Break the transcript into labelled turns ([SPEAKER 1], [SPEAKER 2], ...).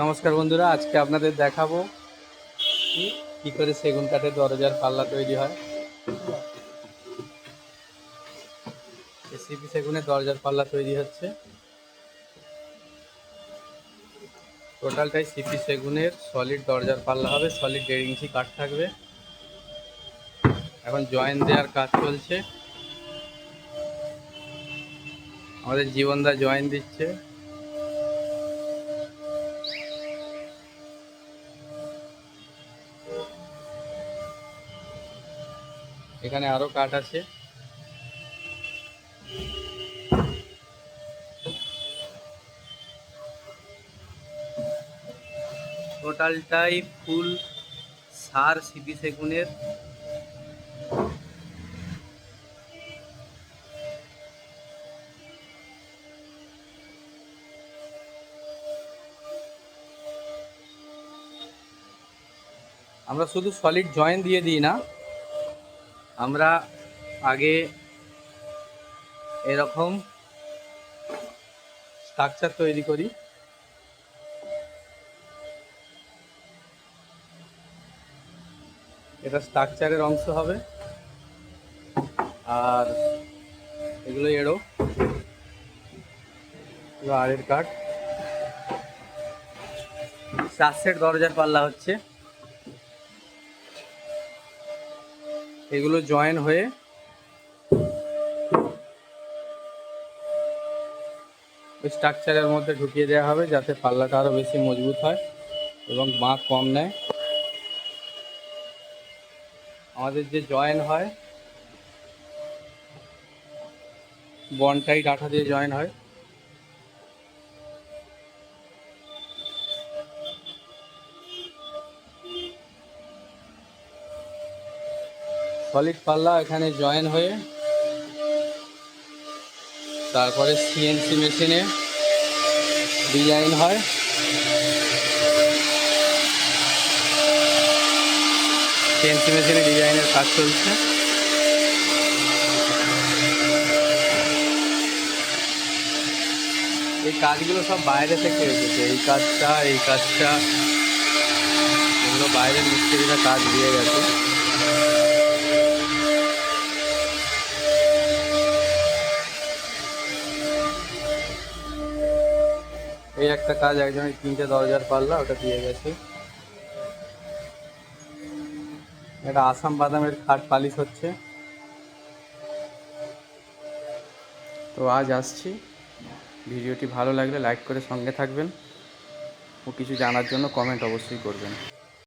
[SPEAKER 1] নমস্কার বন্ধুরা, আজকে আপনাদের দেখাবো কি করে সেগুন কাঠের দরজার পাল্লা তৈরি হয়। সিপি সেগুনের দরজার পাল্লা তৈরি হচ্ছে। টোটালটাই সিপি সেগুনের সলিড দরজার পাল্লা হবে। সলিড 1.5 ইঞ্চি কাঠ থাকবে। এখন জয়েন দেওয়ার কাজ চলছে। আমাদের জীবনদা জয়েন দিচ্ছে। এখানে আরো কাঠ আছে। টোটালটাই ফুল সার সিপি সেগুনের। আমরা শুধু সলিড জয়েন দিয়ে দিই না, আমরা আগে এরকম স্ট্রাকচার তৈরি করি। এটা স্ট্রাকচারের অংশ হবে। আর এগুলো এড়ো, আড়ের কাঠ। 4 সেট দরজার পাল্লা হচ্ছে। এগুলো জয়েন হয়ে ওই স্ট্রাকচারের মধ্যে ঢুকিয়ে দেওয়া হবে, যাতে পাল্লাটা আরও বেশি মজবুত হয় এবং বাঁক কম নেয়। আমাদের যে জয়েন হয়, বনটাইট আঠা দিয়ে জয়েন হয়। সলিড পাল্লা এখানে জয়েন হয়ে তারপরে সিএনসি মেশিনে ডিজাইন হয়। সিএনসি মেশিনে ডিজাইনের কাজ চলছে। এই কাজগুলো সব বাইরে থেকে এসেছে। এই কাজটা এগুলো বাইরের মিস্ত্রিরা কাজ দিয়ে গেছে। এই একটা কাজ একজনের 3টে দরজার পাল্লা, ওটা দিয়ে গেছে। এটা আসাম বাদামের খাট পালিশ হচ্ছে। তো আজ আসছি। ভিডিওটি ভালো লাগলে লাইক করে সঙ্গে থাকবেন ও কিছু জানার জন্য কমেন্ট অবশ্যই করবেন।